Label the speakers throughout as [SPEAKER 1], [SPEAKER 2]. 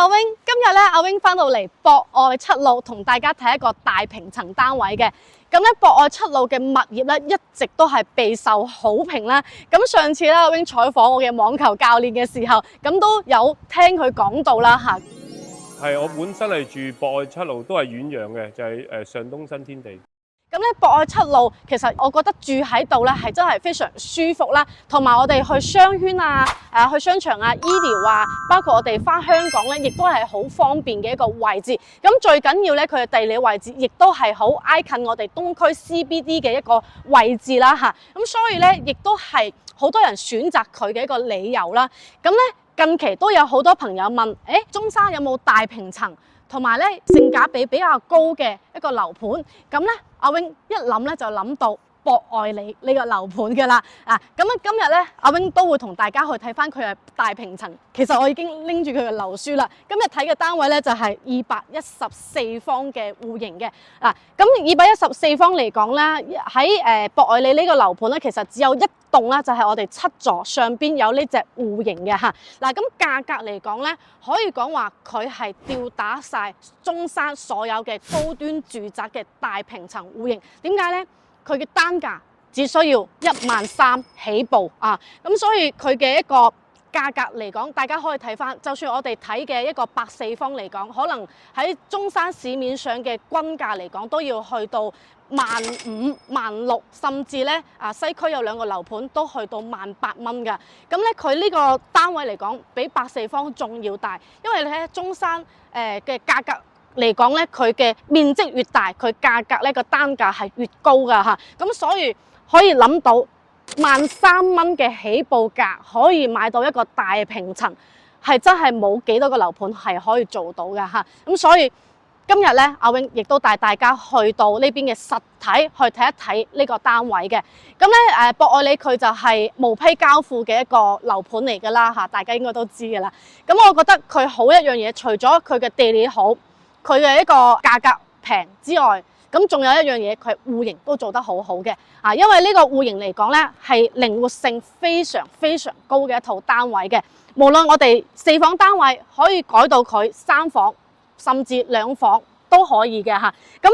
[SPEAKER 1] 阿 Wing， 今日咧阿 Wing 翻到嚟博愛七路，同大家睇一個大平層單位嘅。咁咧博愛七路嘅物業咧一直都係備受好評啦。咁上次咧阿 Wing 採訪我嘅網球教練嘅時候，咁都有聽佢講到啦嚇。
[SPEAKER 2] 係我本身係住博愛七路，都係遠洋嘅，就係上東新天地。
[SPEAKER 1] 咁咧博愛七路其實我覺得住喺度咧係真係非常舒服啦，同埋我哋去商圈啊、去商場啊、醫療啊，包括我哋返香港咧，亦都係好方便嘅一個位置。咁最緊要咧，佢嘅地理位置亦都係好挨近我哋東區 CBD 嘅一個位置啦嚇。咁所以咧，亦都係好多人選擇佢嘅一個理由啦。咁咧近期都有好多朋友問，中山有冇大平層？同埋咧性價比比較高嘅一個樓盤，咁咧阿 Wing 一諗咧就諗到博愛里呢個樓盤嘅啦。咁今日咧阿 Wing 都會同大家去睇翻佢嘅大平層。其實我已經拎住佢嘅樓書啦。今日睇嘅單位咧就係214方嘅戶型嘅。咁214方嚟講咧，喺博愛里呢個樓盤咧，其實只有一棟啦，就係我哋7座上邊有呢隻戶型嘅嚇。咁價格嚟講咧，可以講話佢係吊打晒中山所有嘅高端住宅嘅大平層戶型。點解咧？佢嘅單價只需要13000起步啊！咁所以佢嘅一個價格嚟講，大家可以睇翻，就算我哋睇嘅一個84方嚟講，可能喺中山市面上嘅均價嚟講，都要去到15000、16000，甚至咧西區有2個樓盤都去到18000蚊㗎。咁咧佢呢個單位嚟講，比84方仲要大，因為你睇中山嘅價格嚟講咧，佢嘅面積越大，佢價格咧個單價係越高㗎嚇。咁所以可以諗到13000蚊嘅起步價可以買到一個大平層，係真係冇幾多個樓盤係可以做到㗎嚇。咁所以今日咧，阿 Wing 亦都帶大家去到呢邊嘅實體去睇一睇呢個單位嘅。咁咧博愛里佢就係無批交付嘅一個樓盤嚟㗎啦嚇，大家應該都知㗎啦。咁我覺得佢好一樣嘢，除咗佢嘅地理好，佢嘅一個價格平之外，咁仲有一樣嘢，佢戶型都做得好好嘅。因為呢個戶型嚟講咧，係靈活性非常非常高嘅一套單位嘅。無論我哋4房單位可以改到佢3房，甚至2房都可以嘅嚇。咁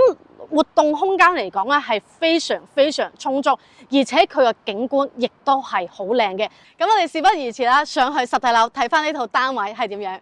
[SPEAKER 1] 活動空間嚟講咧，係非常非常充足，而且佢嘅景觀亦都係好靚嘅。咁我哋事不宜遲啦，上去實體樓睇翻呢套單位係點樣。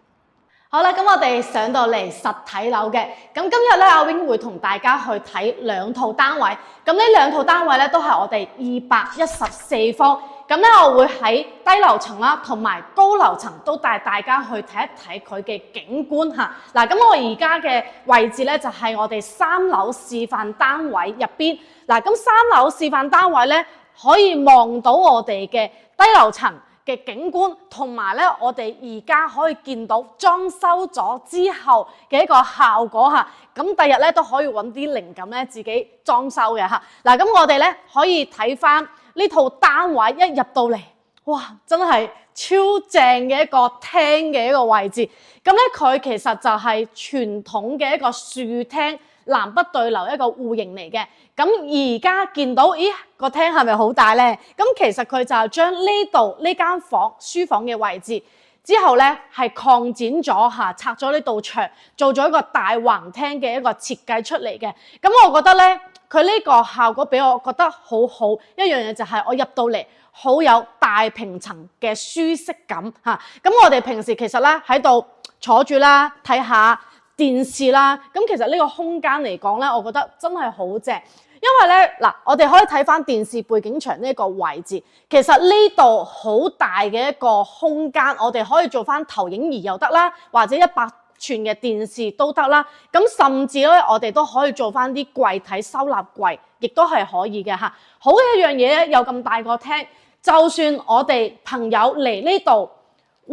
[SPEAKER 1] 好啦，咁我哋上到嚟實體樓嘅，咁今日咧阿 Wing 會同大家去睇2套單位，咁呢2套單位咧都係我哋214方，咁咧我會喺低樓層啦，同埋高樓層都帶大家去睇一睇佢嘅景觀嚇。咁我而家嘅位置咧就係我哋3樓示範單位入邊，咁3樓示範單位咧可以望到我哋嘅低樓層嘅景觀，同埋咧，我哋而家可以見到裝修咗之後嘅一個效果嚇。咁第日咧都可以揾啲靈感咧，自己裝修嘅嚇。咁我哋咧可以睇翻呢套單位，一入到嚟，哇！真係超正嘅一個廳嘅一個位置。咁咧佢其實就係傳統嘅一個樹廳，南北對流一個戶型嚟嘅。咁而家見到，咦個廳係咪好大咧？咁其實佢就係將呢度呢間房書房嘅位置之後咧，係擴展咗嚇，拆咗呢道牆，做咗一個大橫廳嘅一個設計出嚟嘅。咁我覺得咧，佢呢個效果俾我覺得好好。一樣嘢就係我入到嚟好有大平層嘅舒適感嚇。咁我哋平時其實咧喺度坐住啦，睇下電視啦，咁其實呢個空間嚟講咧，我覺得真係好正。因為咧嗱，我哋可以睇翻電視背景牆呢個位置，其實呢度好大嘅一個空間，我哋可以做翻投影儀又得啦，或者100寸嘅電視都得啦。咁甚至咧，我哋都可以做翻啲櫃體收納櫃，亦都係可以嘅嚇。好嘅一樣嘢咧，有咁大個廳，就算我哋朋友嚟呢度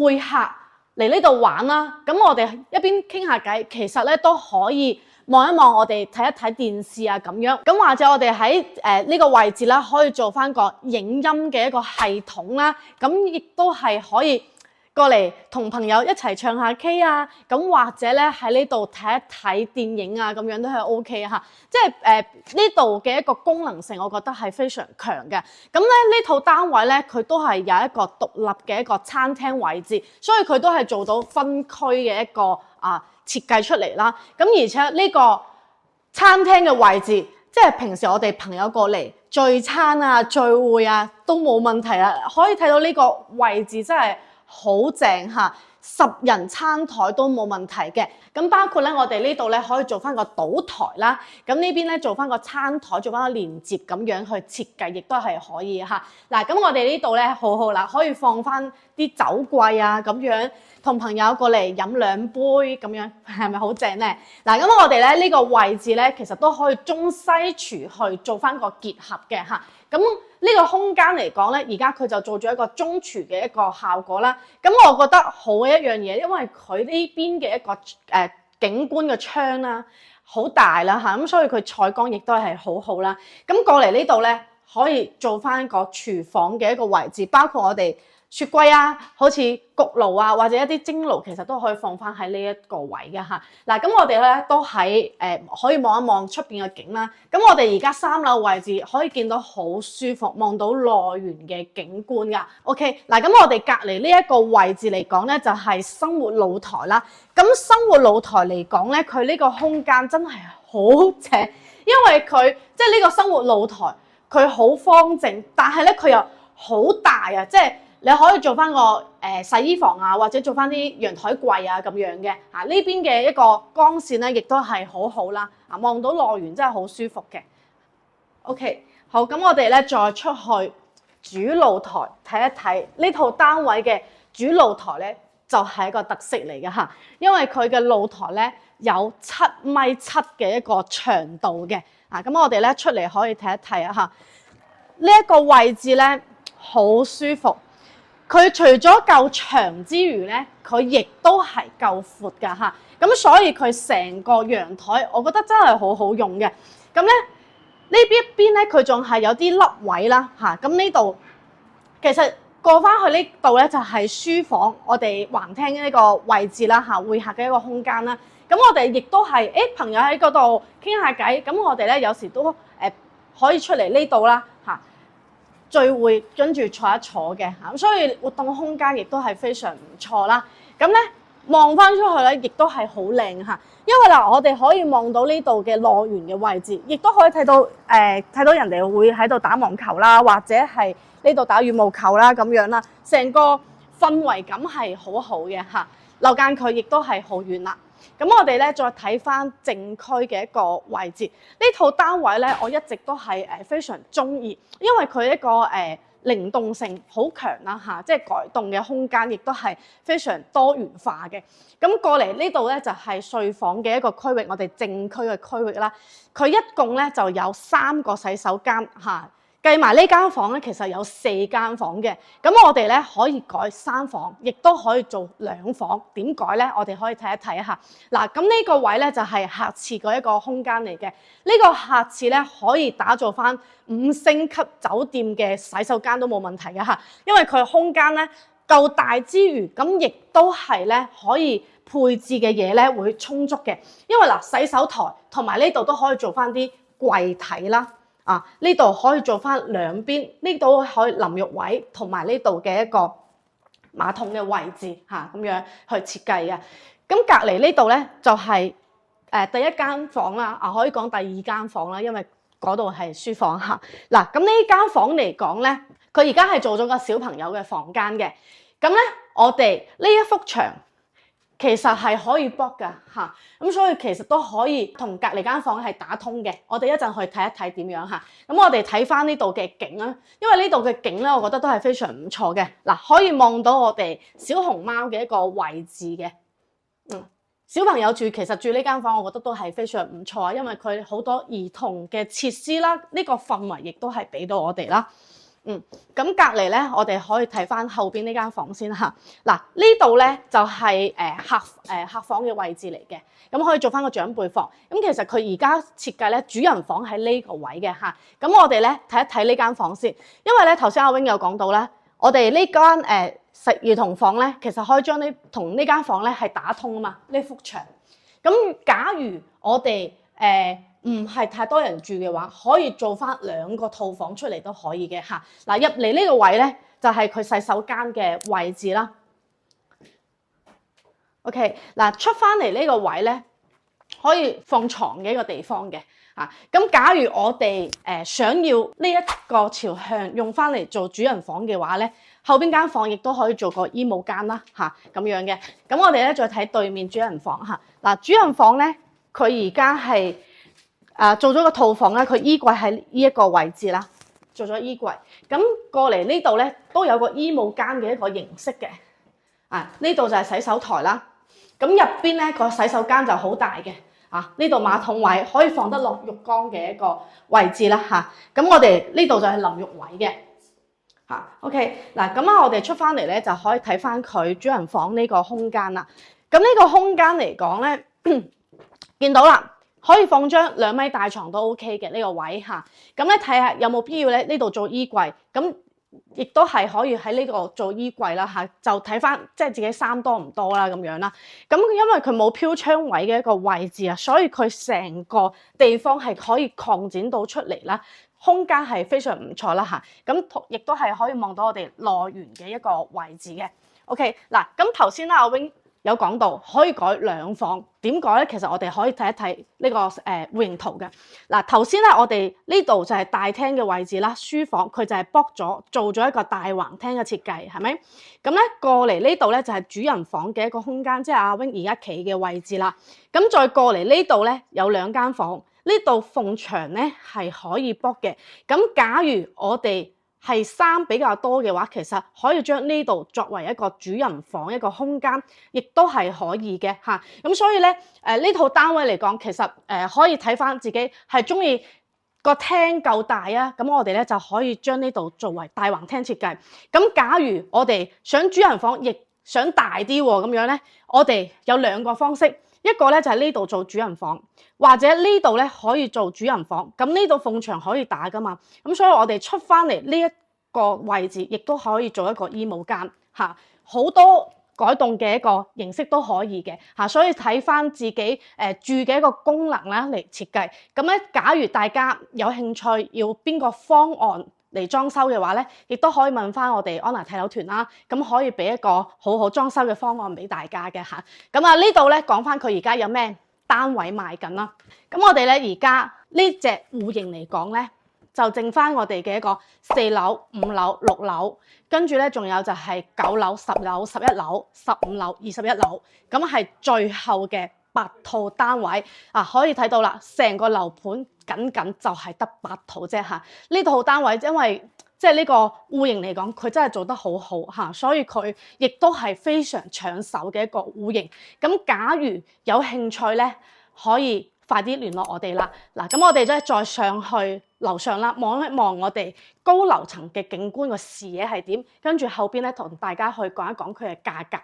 [SPEAKER 1] 會客嚟呢度玩啦，咁我哋一邊傾下偈，其實咧都可以望一望我哋睇一睇電視啊咁樣。咁或者我哋喺呢個位置啦，可以做翻個影音嘅一個系統啦，咁亦都係可以過嚟同朋友一齊唱下 K 啊，咁或者咧喺呢度睇一睇電影啊，咁樣都係 OK 嚇。即係呢度嘅一個功能性，我覺得係非常強嘅。咁咧呢套單位咧，佢都係有一個獨立嘅一個餐廳位置，所以佢都係做到分區嘅一個設計出嚟啦。咁而且呢個餐廳嘅位置，即係平時我哋朋友過嚟聚餐啊、聚會啊都冇問題啦。可以睇到呢個位置真係好正嚇，10人餐台都冇問題嘅。咁包括咧，我哋呢度咧可以做翻個倒台啦。咁呢邊咧做翻個餐台，做翻個連接咁樣去設計，亦都係可以嚇。嗱，咁我哋呢度咧好好啦，可以放翻啲酒櫃啊咁樣，同朋友過嚟飲2杯咁樣，係咪好正咧？嗱，咁我哋咧呢個位置咧，其實都可以中西廚去做翻個結合嘅嚇。咁呢個空間嚟講咧，而家佢就做咗一個中廚嘅一個效果啦。咁我覺得好嘅一樣嘢，因為佢呢邊嘅一個景觀嘅窗啦，好大啦嚇，咁所以佢採光亦都係好好啦。咁過嚟呢度咧，可以做翻個廚房嘅一個位置，包括我哋雪櫃啊，好似焗爐啊，或者一啲蒸爐，其實都可以放翻喺呢一個位嘅嚇。嗱，咁我哋咧都喺可以望一望出邊嘅景啦。咁我哋而家3樓位置可以見到好舒服，望到內園嘅景觀噶。OK， 嗱，咁我哋隔離呢一個位置嚟講咧，就係生活露台啦。咁生活露台嚟講咧，佢呢個空間真係好正，因為佢即係呢個生活露台，佢好方正，但係咧佢又好大啊，即係你可以做翻個洗衣房啊，或者做翻啲陽台櫃啊咁樣嘅嚇。呢邊嘅一個光線咧，亦都係好好啦。望到內園真係好舒服嘅。OK， 好，咁我哋咧再出去主露台睇一睇呢套單位嘅主露台咧，就係一個特色嚟嘅嚇，因為佢嘅露台咧有7.7米嘅一個長度嘅。咁我哋咧出嚟可以睇一睇啊嚇。呢一個位置咧好舒服。佢除咗夠長之餘咧，佢亦都係夠闊㗎嚇，咁所以佢成個陽台，我覺得真係好好用嘅。咁咧呢邊咧，佢仲係有啲凹位啦嚇，咁呢度其實過翻去呢度咧就係書房，我哋橫廳呢個位置啦嚇，會客嘅一個空間啦。咁我哋亦都係朋友喺嗰度傾下偈，咁我哋咧有時都可以出嚟呢度啦嚇。聚會跟住坐一坐嘅嚇，咁所以活動空間亦都係非常唔錯啦。咁咧望翻出去咧，亦都係好靚嚇，因為嗱我哋可以望到呢度嘅內園嘅位置，亦都可以睇到睇到人哋會喺度打網球啦，或者係呢度打羽毛球啦咁樣啦，成個氛圍感係好好嘅嚇。樓間距亦都係好遠啦。咁我哋咧再睇翻正區嘅一個位置，呢套單位咧我一直都係非常中意，因為佢一個靈動性好強啦嚇，即係改動嘅空間亦都係非常多元化嘅。咁過嚟呢度咧就係睡房嘅一個區域，我哋正區嘅區域啦。佢一共咧就有3個洗手間嚇。計埋呢間房咧，其實有4間房嘅，咁我哋咧可以改3房，亦都可以做2房。點改咧？我哋可以睇一睇下。嗱，咁呢個位咧就係客廁嗰一個空間嚟嘅。呢個客廁咧可以打造翻5星級酒店嘅洗手間都冇問題嘅嚇，因為佢空間咧夠大之餘，咁亦都係咧可以配置嘅嘢咧會充足嘅。因為嗱，洗手台同埋呢度都可以做翻啲櫃體啦。呢度可以做翻兩邊，呢度可以淋浴位同埋呢度嘅一個馬桶嘅位置嚇，咁樣去設計嘅。咁隔離呢度咧就係第一間房啦，可以講第2間房啦，因為嗰度係書房嚇。嗱，咁呢間房嚟講咧，佢而家係做咗個小朋友嘅房間嘅。咁咧，我哋呢一幅牆其實係可以 book 㗎嚇，咁所以其實都可以同隔離間房係打通嘅。我哋一陣去睇一睇點樣嚇。咁我哋睇翻呢度嘅景啦，因為呢度嘅景咧，我覺得都係非常唔錯嘅。嗱，可以望到我哋小熊貓嘅一個位置嘅。小朋友住其實住呢間房，我覺得都係非常唔錯啊，因為佢好多兒童嘅設施啦，呢個氛圍亦都係俾到我哋啦。咁隔離咧，我哋可以睇翻後邊呢間房先嚇。嗱，呢度咧就係客房嘅位置嚟嘅，咁可以做翻個長輩房。咁其實佢而家設計咧，主人房喺呢個位嘅嚇。咁我哋咧睇一睇呢間房先，因為咧頭先阿 Wing 有講到咧，我哋呢間兒童房咧，其實可以將同呢間房咧係打通啊嘛，呢幅牆。咁假如我哋唔係太多人住嘅話，可以做翻2個套房出嚟都可以嘅嚇。嗱，入嚟呢個位咧就係佢洗手間嘅位置啦。OK， 嗱，出翻嚟呢個位咧可以放床嘅一個地方嘅。咁假如我哋想要呢一個朝向用翻嚟做主人房嘅話咧，後邊間房亦都可以做個衣帽間啦咁樣嘅。咁我哋咧再睇對面主人房嚇。嗱，主人房咧佢而家係做咗個套房啦，佢衣櫃喺呢一個位置啦，做咗衣櫃。咁過嚟呢度咧都有個衣帽間嘅一個形式嘅。呢度就係洗手台啦。咁入邊咧個洗手間就好大嘅。呢度馬桶位可以放得落浴缸嘅一個位置啦咁我哋呢度就係淋浴位嘅OK 嗱，咁我哋出翻嚟咧就可以睇翻佢主人房呢個空間啦。咁呢個空間嚟講咧，見到啦，可以放張2米大床都 OK 嘅呢個位咁咧睇下有冇必要咧呢度做衣櫃，咁亦都係可以喺呢個做衣櫃啦就睇翻即係自己衫多唔多啦咁樣啦。咁因為佢冇飄窗位嘅一個位置所以佢成個地方係可以擴展到出嚟啦，空間係非常唔錯啦咁亦都係可以望到我哋內園嘅一個位置嘅。OK 嗱，咁頭先阿 Wing 有講到可以改2房，點改咧？其實我哋可以睇一睇呢個戶型圖嘅。嗱，頭先咧我哋呢度就係大廳嘅位置啦，書房佢就係剝咗做咗一個大橫廳嘅設計，係咪？咁咧過嚟呢度咧就係主人房嘅一個空間，即係阿 Wing 而家企嘅位置啦。咁再過嚟呢度咧有2間房，呢度縫牆咧係可以剝嘅。咁假如我哋係衫比較多嘅話，其實可以將呢度作為一個主人房一個空間，亦都係可以嘅咁所以咧呢套單位嚟講，其實可以睇翻自己係中意個廳夠大啊，咁我哋咧就可以將呢度作為大橫廳設計。咁假如我哋想主人房亦想大啲喎，咁樣咧我哋有2個方式，一個咧就係呢度做主人房，或者呢度咧可以做主人房。咁呢度縫牆可以打噶嘛，咁所以我哋出翻嚟呢一個位置，亦都可以做一個衣帽間好多改動嘅一個形式都可以嘅所以睇翻自己住嘅一個功能啦嚟設計。咁咧，假如大家有興趣要邊個方案嚟裝修嘅話咧，亦都可以問翻我哋安娜睇樓團啦，咁可以俾一個好好裝修嘅方案俾大家嘅咁呢度咧講翻佢而家有咩單位賣緊啦。咁我哋咧而家呢隻戶型嚟講咧，就剩翻我哋嘅一個4樓、5樓、6樓，跟住咧仲有就係9樓、10樓、11樓、15樓、21樓，咁係最後嘅8套單位可以睇到啦，成個樓盤僅就係得8套啫呢套單位因為即係呢個戶型嚟講，佢真係做得好好所以佢亦都係非常搶手嘅一個戶型。咁假如有興趣咧，可以快啲聯絡我哋啦。嗱，咁我哋咧再上去樓上啦，望一望我哋高樓層嘅景觀個視野係點，跟住後邊咧同大家去講一講佢嘅價格。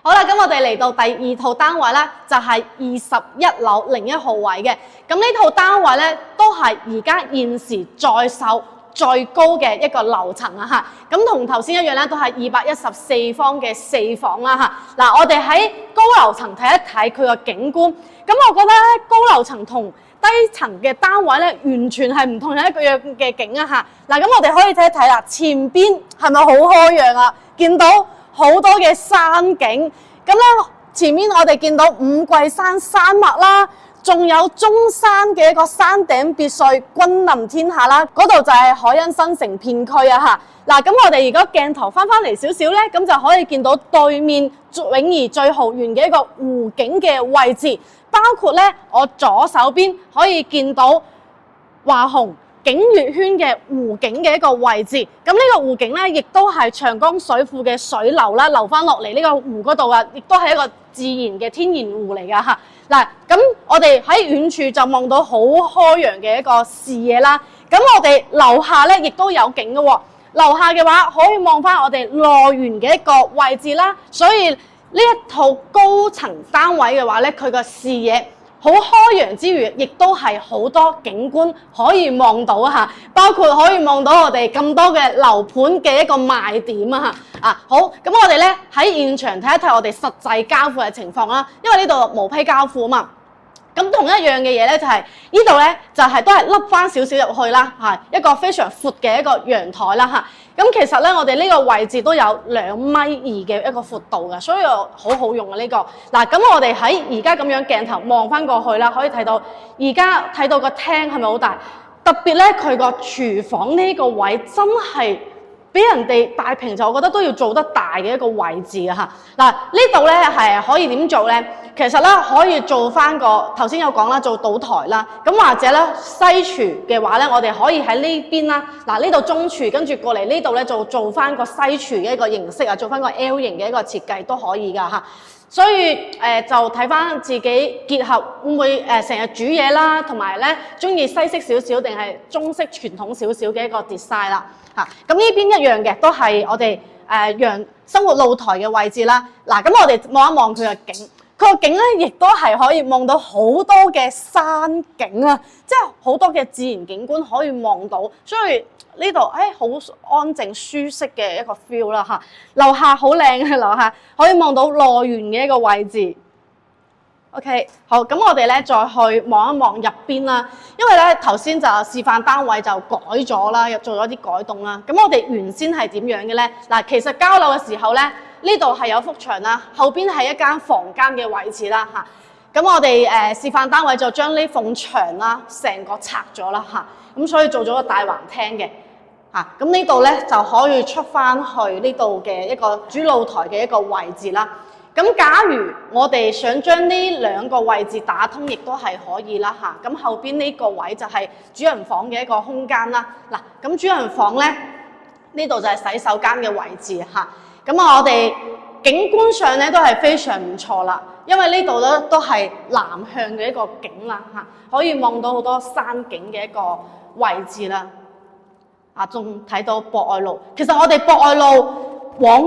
[SPEAKER 1] 好啦，咁我哋嚟到第2套單位啦，就係21樓01號位嘅。咁呢套單位咧都係而家現時在售最高嘅一個樓層咁同頭先一樣咧，都係214方嘅4房啦嗱，我哋喺高樓層睇一睇佢個景觀，咁我覺得咧高樓層同低層嘅單位咧完全係唔同一個樣嘅景嗱，咁我哋可以睇一睇啦，前邊係咪好開揚啊？見到好多嘅山景，咁咧前面我哋見到五桂山山脈啦，仲有中山嘅一個山頂別墅君臨天下啦，嗰度就係海欣新城片區嗱，咁我哋如果鏡頭翻嚟少少咧，咁就可以見到對面永怡醉豪園嘅一個湖景嘅位置，包括咧我左手邊可以見到華虹景悅軒嘅湖景嘅一個位置。咁呢個湖景咧，亦都係長江水庫嘅水流啦，流翻落嚟呢個湖嗰度亦都係一個自然嘅天然湖嚟噶嗱，咁我哋喺遠處就望到好開揚嘅一個視野啦。咁我哋樓下咧亦都有景嘅喎，樓下嘅話可以望翻我哋內園嘅一個位置啦。所以呢一套高層單位嘅話咧，佢個視野好開揚之餘，亦都係好多景觀可以望到嚇，包括可以望到我哋咁多嘅樓盤嘅一個賣點啊嚇。好，咁我哋咧喺現場睇一睇我哋實際交付嘅情況啦，因為呢度無批交付啊嘛。咁同一樣嘅嘢咧，就係呢度咧就係都係凹翻少少入去啦，一個非常闊嘅一個陽台啦嚇。咁其實咧，我哋呢個位置都有2.2米嘅一個闊度嘅，所以好好用啊呢個。嗱，咁我哋喺而家咁樣鏡頭望翻過去啦，可以睇到而家睇到個廳係咪好大？特別咧，佢個廚房呢個位真係俾人哋大屏就我覺得都要做得大嘅一個位置啊嚇！嗱，呢度咧係可以點做咧？其實咧可以做翻個頭先有講啦，做島台啦。咁或者咧西廚嘅話咧，我哋可以喺呢邊啦。嗱，呢度中廚，跟住過嚟呢度咧就做翻個西廚嘅一個形式啊，做翻個 L 型嘅一個設計都可以㗎嚇。所以就睇翻自己結合會唔會成日煮嘢啦，同埋咧中意西式少少定係中式傳統少少嘅一個 design 啦嚇。咁呢邊一樣嘅都係我哋生活露台嘅位置啦。嗱，咁我哋望一望佢嘅景。佢個景咧，亦都係可以望到好多嘅山景啊！即係好多嘅自然景觀可以望到，所以呢度好安靜舒適嘅一個 feel 啦嚇。樓下好靚嘅樓下，可以望到樂園嘅一個位置。OK， 好，咁我哋咧再去望一望入邊啦，因為咧頭先就示範單位就改咗啦，又做咗啲改動啦。咁我哋原先係點樣嘅咧？嗱，其實交樓嘅時候咧。呢度係有幅牆啦，後邊係一間房間嘅位置啦嚇。咁我哋示範單位就將呢埲牆啦，成個拆咗啦嚇。咁所以做咗個大橫廳嘅嚇。咁呢度咧就可以出翻去呢度嘅一個主露台嘅一個位置啦。咁假如我哋想將呢兩個位置打通，亦都係可以啦嚇。咁後邊呢個位就係主人房嘅一個空間啦。嗱，咁主人房咧呢度就係洗手間嘅位置嚇。咁我哋景觀上咧都係非常唔錯啦，因為呢度咧都係南向嘅一個景啦嚇，可以望到好多山景嘅一個位置啦。仲睇到博愛路，其實我哋博愛路往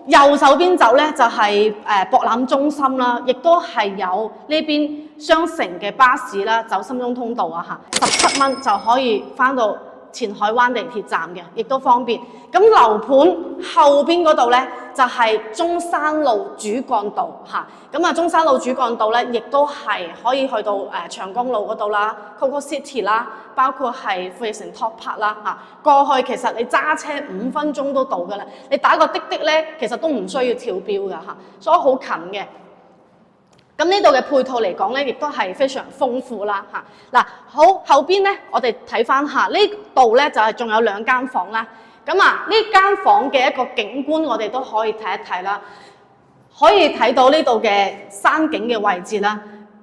[SPEAKER 1] 右手邊走咧就係博覽中心啦，亦都係有呢邊雙城嘅巴士啦，走深中通道啊嚇，17蚊就可以翻到前海灣地鐵站嘅，亦都方便。咁樓盤後邊嗰度咧就係中山路主幹道嚇。咁啊，中山路主幹道咧，亦都係可以去到長江路嗰度啦、Coco City 啦，包括係富力城 Top Park 啦嚇。過去其實你揸車5分鐘都到㗎啦，你打個滴滴咧，其實都唔需要跳標㗎嚇，所以好近嘅。咁呢度嘅配套嚟講咧，亦都係非常豐富啦嚇。嗱，好，後邊咧，我哋睇翻下呢度咧，就係仲有2間房啦。咁啊，呢間房嘅一個景觀，我哋都可以睇一睇啦。可以睇到呢度嘅山景嘅位置啦，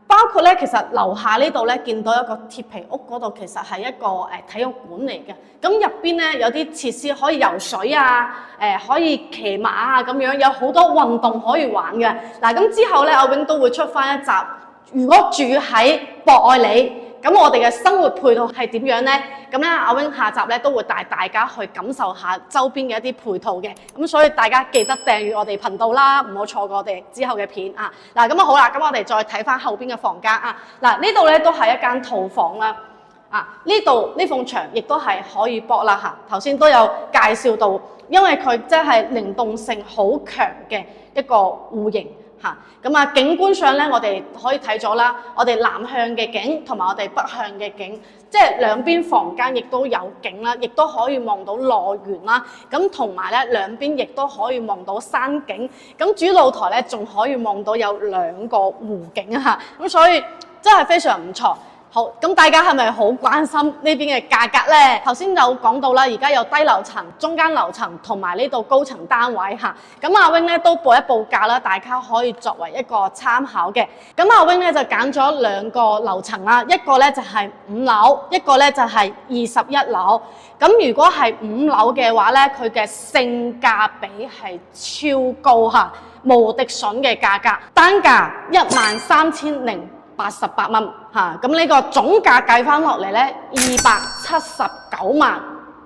[SPEAKER 1] 包括咧，其實樓下呢度咧見到一個鐵皮屋嗰度，其實係一個體育館嚟嘅。咁入邊咧有啲設施可以游水啊，可以騎馬啊咁樣，有好多運動可以玩嘅。嗱，咁之後咧，阿永都會出翻一集。如果住喺博愛里，咁我哋嘅生活配套係點樣咧？咁咧，阿永下集咧都會帶大家去感受下周邊嘅一啲配套嘅。咁所以大家記得訂閱我哋頻道啦，唔好錯過我哋之後嘅片啊！嗱，咁啊好啦，咁我哋再睇翻後邊嘅房間啊！嗱，呢度咧都係一間套房啦。呢度呢埲牆亦都係可以駁啦嚇。頭先都有介紹到，因為佢真係靈動性好強嘅一個戶型。咁啊，景觀上咧，我哋可以睇咗啦。我哋南向嘅景同埋我哋北向嘅景，即係兩邊房間亦都有景啦，亦都可以望到樂園啦。咁同埋咧，兩邊亦都可以望到山景。咁主露台咧，仲可以望到有2個湖景啊！咁所以真係非常唔錯。好，咁大家係咪好關心呢邊嘅價格咧？頭先有講到啦，而家有低樓層、中間樓層同埋呢度高層單位嚇。咁阿 Wing 咧都報一報價啦，大家可以作為一個參考嘅。咁阿 Wing 咧就揀咗2個樓層啦，一個咧就係5樓，一個咧就係21樓。咁如果係5樓嘅話咧，佢嘅性價比係超高嚇，無敵筍嘅價格，單價13,088蚊嚇，咁呢個總價計翻落嚟咧，279萬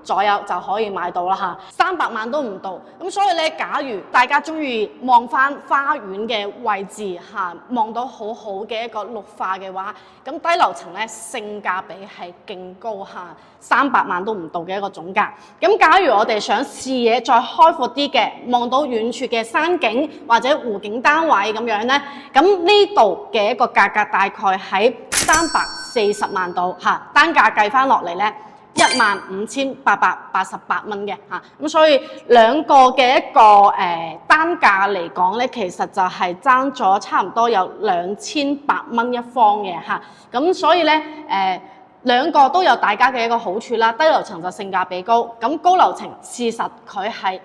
[SPEAKER 1] 左右就可以買到啦嚇，300萬都唔到。咁所以咧，假如大家中意望翻花園嘅位置嚇，望到好好嘅一個綠化嘅話，咁低樓層咧性價比係勁高嚇，300萬都唔到嘅一個總價。咁假如我哋想視野再開闊啲嘅，望到遠處嘅山景或者湖景單位咁樣咧，咁呢度嘅一個價格大概喺340萬度嚇，單價計翻落嚟咧，15,888蚊嘅嚇，咁所以兩個嘅一個單價嚟講咧，其實就係爭咗差唔多有2800蚊一方嘅嚇，咁所以咧兩個都有大家嘅一個好處啦。低樓層就性價比高，咁高樓層事實佢係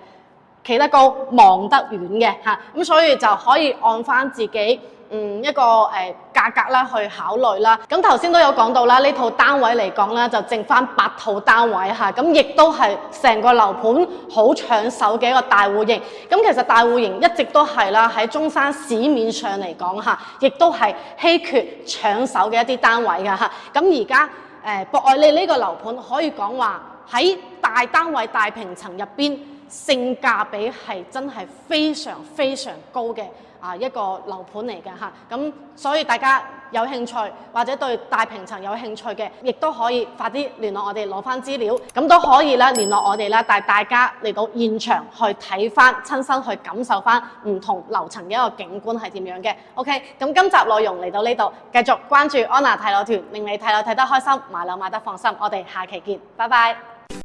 [SPEAKER 1] 企得高望得遠嘅嚇，咁所以就可以按翻自己一個價格啦去考慮啦。咁頭先都有講到啦，呢套單位嚟講咧就剩翻8套單位嚇，咁亦都係成個樓盤好搶手嘅一個大戶型。咁其實大戶型一直都係啦，喺中山市面上嚟講嚇，亦都係稀缺搶手嘅一啲單位㗎嚇。咁而家博愛利呢個樓盤可以講話喺大單位大平層入邊，性價比係真係非常非常高嘅一個樓盤嚟嘅嚇，咁所以大家有興趣或者對大平層有興趣嘅，亦都可以快啲聯絡我哋攞翻資料，咁都可以啦聯絡我哋啦，帶大家嚟到現場去睇翻，親身去感受翻唔同樓層嘅一個景觀係點樣嘅。OK， 咁今集內容嚟到呢度，繼續關注安娜睇樓團，令你睇樓睇得開心，買樓買得放心。我哋下期見，拜拜。